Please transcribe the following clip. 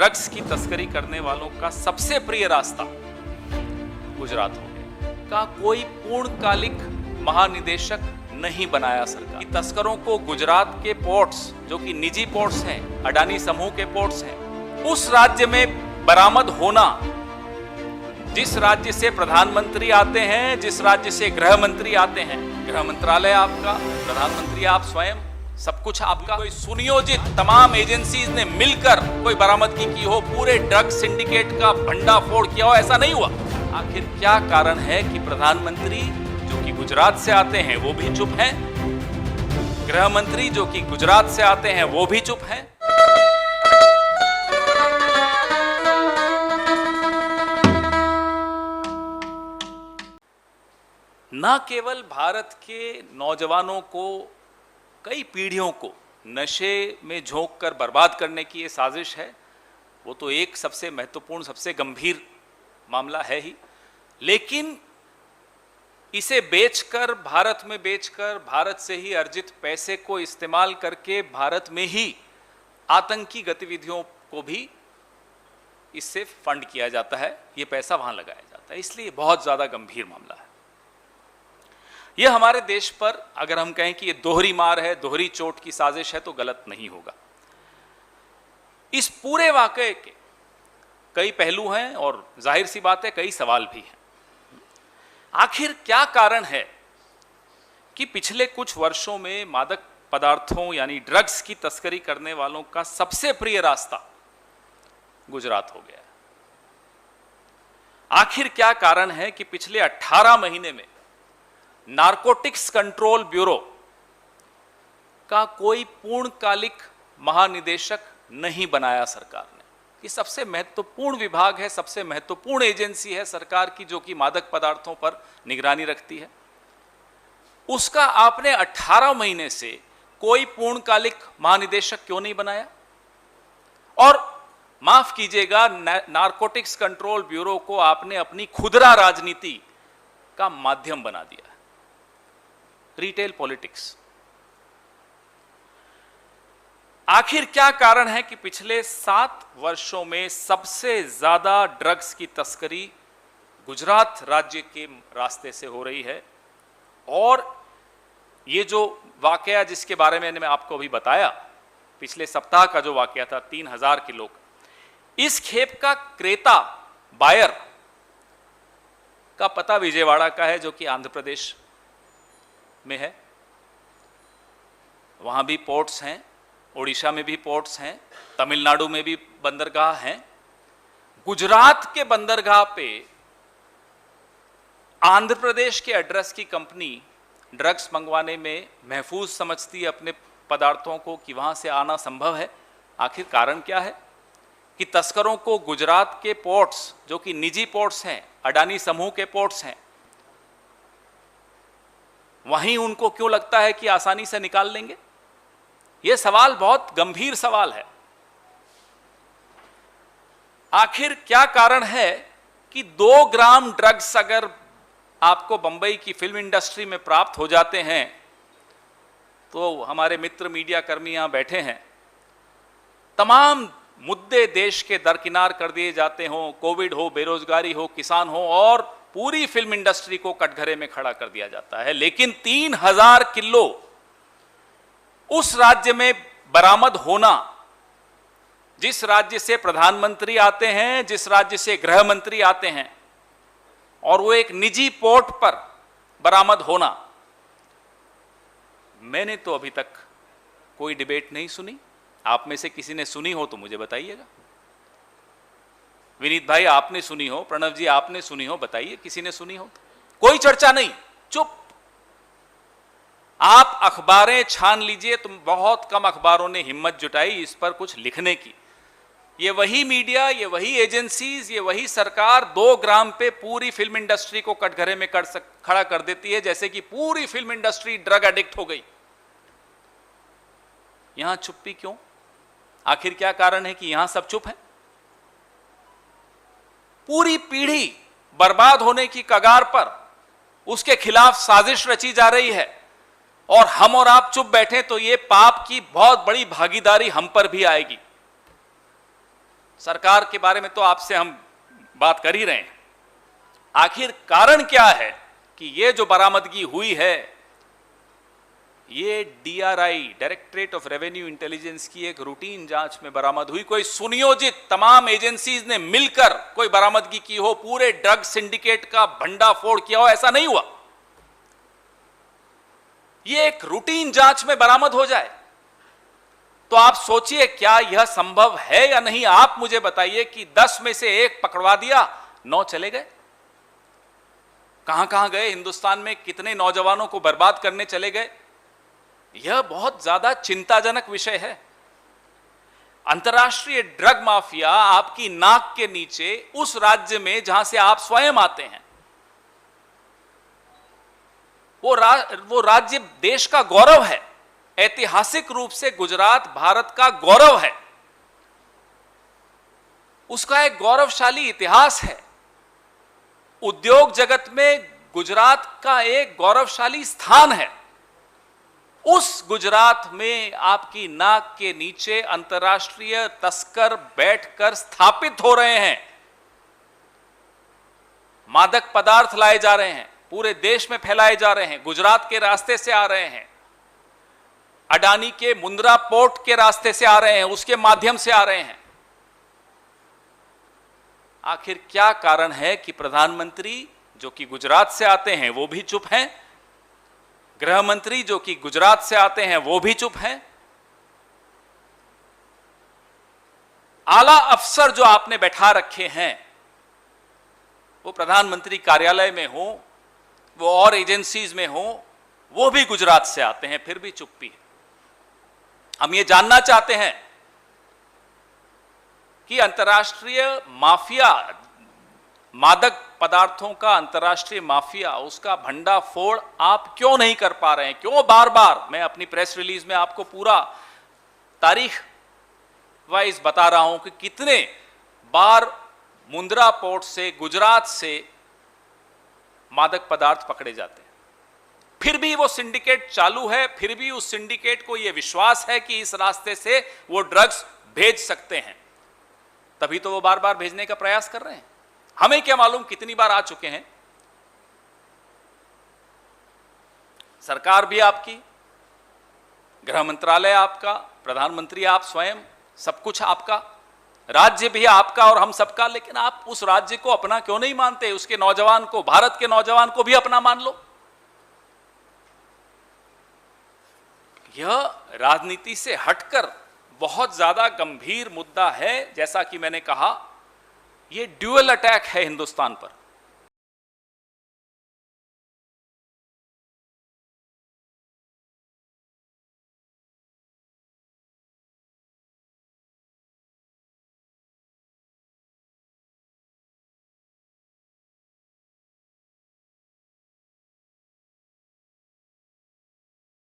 Drugs की तस्करी करने वालों का सबसे प्रिय रास्ता गुजरात हो गया का कोई पूर्णकालिक महानिदेशक नहीं बनाया सरकार। तस्करों को गुजरात के पोर्ट्स, जो कि निजी पोर्ट्स हैं, अडानी समूह के पोर्ट्स हैं, उस राज्य में बरामद होना, जिस राज्य से प्रधानमंत्री आते हैं, जिस राज्य से गृह मंत्री आते हैं, गृह मंत्रालय आपका, प्रधानमंत्री आप स्वयं, सब कुछ आपका, कोई सुनियोजित तमाम एजेंसीज ने मिलकर कोई बरामदगी की हो, पूरे ड्रग सिंडिकेट का भंडाफोड़ किया हो, ऐसा नहीं हुआ। आखिर क्या कारण है कि प्रधानमंत्री जो कि गुजरात से आते हैं वो भी चुप हैं, गृह मंत्री जो कि गुजरात से आते हैं वो भी चुप हैं? न केवल भारत के नौजवानों को, कई पीढ़ियों को नशे में झोंक कर बर्बाद करने की ये साजिश है, वो तो एक सबसे महत्वपूर्ण, सबसे गंभीर मामला है ही, लेकिन इसे बेचकर, भारत में बेचकर, भारत से ही अर्जित पैसे को इस्तेमाल करके भारत में ही आतंकी गतिविधियों को भी इससे फंड किया जाता है, ये पैसा वहां लगाया जाता है, इसलिए बहुत ज्यादा गंभीर मामला है। यह हमारे देश पर अगर हम कहें कि यह दोहरी मार है, दोहरी चोट की साजिश है, तो गलत नहीं होगा। इस पूरे वाकये के कई पहलू हैं और जाहिर सी बात है कई सवाल भी हैं। आखिर क्या कारण है कि पिछले कुछ वर्षों में मादक पदार्थों यानी ड्रग्स की तस्करी करने वालों का सबसे प्रिय रास्ता गुजरात हो गया? आखिर क्या कारण है कि पिछले 18 महीने में नारकोटिक्स कंट्रोल ब्यूरो का कोई पूर्णकालिक महानिदेशक नहीं बनाया सरकार ने? ये सबसे महत्वपूर्ण विभाग है, सबसे महत्वपूर्ण एजेंसी है सरकार की, जो कि मादक पदार्थों पर निगरानी रखती है। उसका आपने 18 महीने से कोई पूर्णकालिक महानिदेशक क्यों नहीं बनाया? और माफ कीजिएगा, नारकोटिक्स कंट्रोल ब्यूरो को आपने अपनी खुदरा राजनीति का माध्यम बना दिया, रिटेल पॉलिटिक्स। आखिर क्या कारण है कि पिछले 7 वर्षों में सबसे ज्यादा ड्रग्स की तस्करी गुजरात राज्य के रास्ते से हो रही है? और ये जो वाकया जिसके बारे में मैंने आपको अभी बताया, पिछले सप्ताह का जो वाकया था 3000 किलो का, इस खेप का क्रेता, बायर का पता विजयवाड़ा का है, जो कि आंध्र प्रदेश में है। वहां भी पोर्ट्स हैं, ओडिशा में भी पोर्ट्स हैं, तमिलनाडु में भी बंदरगाह हैं। गुजरात के बंदरगाह पे आंध्र प्रदेश के एड्रेस की कंपनी ड्रग्स मंगवाने में महफूज समझती है अपने पदार्थों को कि वहां से आना संभव है। आखिर कारण क्या है कि तस्करों को गुजरात के पोर्ट्स, जो कि निजी पोर्ट्स हैं, अडानी समूह के पोर्ट्स हैं, वहीं उनको क्यों लगता है कि आसानी से निकाल लेंगे? यह सवाल बहुत गंभीर सवाल है। आखिर क्या कारण है कि 2 ग्राम ड्रग्स अगर आपको बंबई की फिल्म इंडस्ट्री में प्राप्त हो जाते हैं, तो हमारे मित्र मीडिया कर्मी यहां बैठे हैं, तमाम मुद्दे देश के दरकिनार कर दिए जाते हों, कोविड हो, बेरोजगारी हो, किसान हो, और पूरी फिल्म इंडस्ट्री को कटघरे में खड़ा कर दिया जाता है। लेकिन 3000 किलो उस राज्य में बरामद होना, जिस राज्य से प्रधानमंत्री आते हैं, जिस राज्य से गृह मंत्री आते हैं, और वो एक निजी पोर्ट पर बरामद होना, मैंने तो अभी तक कोई डिबेट नहीं सुनी। आप में से किसी ने सुनी हो तो मुझे बताइएगा। विनीत भाई आपने सुनी हो, प्रणव जी आपने सुनी हो, बताइए किसी ने सुनी हो तो। कोई चर्चा नहीं, चुप। आप अखबारें छान लीजिए, तुम बहुत कम अखबारों ने हिम्मत जुटाई इस पर कुछ लिखने की। ये वही मीडिया, ये वही एजेंसीज, ये वही सरकार 2 ग्राम पे पूरी फिल्म इंडस्ट्री को कटघरे में खड़ा कर देती है, जैसे कि पूरी फिल्म इंडस्ट्री ड्रग एडिक्ट हो गई। यहां चुप्पी क्यों? आखिर क्या कारण है कि यहां सब चुप हैं? पूरी पीढ़ी बर्बाद होने की कगार पर, उसके खिलाफ साजिश रची जा रही है, और हम और आप चुप बैठे तो ये पाप की बहुत बड़ी भागीदारी हम पर भी आएगी। सरकार के बारे में तो आपसे हम बात कर ही रहे हैं। आखिर कारण क्या है कि ये जो बरामदगी हुई है, ये DRI, directorate of revenue intelligence की एक रूटीन जांच में बरामद हुई। कोई सुनियोजित तमाम एजेंसीज ने मिलकर कोई बरामदगी की हो, पूरे ड्रग सिंडिकेट का भंडाफोड़ किया हो, ऐसा नहीं हुआ। ये एक रूटीन जांच में बरामद हो जाए तो आप सोचिए क्या यह संभव है या नहीं। आप मुझे बताइए कि 10 में से 1 पकड़वा दिया, 9 चले गए। कहां कहां गए हिंदुस्तान में, कितने नौजवानों को बर्बाद करने चले गए। यह बहुत ज्यादा चिंताजनक विषय है। अंतर्राष्ट्रीय ड्रग माफिया आपकी नाक के नीचे उस राज्य में जहां से आप स्वयं आते हैं, वो राज्य देश का गौरव है। ऐतिहासिक रूप से गुजरात भारत का गौरव है, उसका एक गौरवशाली इतिहास है। उद्योग जगत में गुजरात का एक गौरवशाली स्थान है। उस गुजरात में आपकी नाक के नीचे अंतर्राष्ट्रीय तस्कर बैठकर स्थापित हो रहे हैं। मादक पदार्थ लाए जा रहे हैं, पूरे देश में फैलाए जा रहे हैं, गुजरात के रास्ते से आ रहे हैं, अडानी के मुंद्रा पोर्ट के रास्ते से आ रहे हैं, उसके माध्यम से आ रहे हैं। आखिर क्या कारण है कि प्रधानमंत्री जो कि गुजरात से आते हैं वो भी चुप हैं, गृह मंत्री जो कि गुजरात से आते हैं वो भी चुप हैं, आला अफसर जो आपने बैठा रखे हैं, वो प्रधानमंत्री कार्यालय में हो, वो और एजेंसीज में हो, वो भी गुजरात से आते हैं, फिर भी चुप्पी है। हम ये जानना चाहते हैं कि अंतर्राष्ट्रीय माफिया, मादक पदार्थों का अंतर्राष्ट्रीय माफिया, उसका भंडाफोड़ आप क्यों नहीं कर पा रहे हैं, क्यों बार बार। मैं अपनी प्रेस रिलीज में आपको पूरा तारीख वाइज बता रहा हूं कि कितने बार मुंद्रा पोर्ट से, गुजरात से मादक पदार्थ पकड़े जाते हैं, फिर भी वो सिंडिकेट चालू है, फिर भी उस सिंडिकेट को यह विश्वास है कि इस रास्ते से वो ड्रग्स भेज सकते हैं, तभी तो वो बार बार भेजने का प्रयास कर रहे हैं। हमें क्या मालूम कितनी बार आ चुके हैं। सरकार भी आपकी, गृह मंत्रालय आपका, प्रधानमंत्री आप स्वयं, सब कुछ आपका, राज्य भी आपका और हम सबका, लेकिन आप उस राज्य को अपना क्यों नहीं मानते, उसके नौजवान को, भारत के नौजवान को भी अपना मान लो। यह राजनीति से हटकर बहुत ज्यादा गंभीर मुद्दा है। जैसा कि मैंने कहा, यह ड्यूअल अटैक है हिंदुस्तान पर।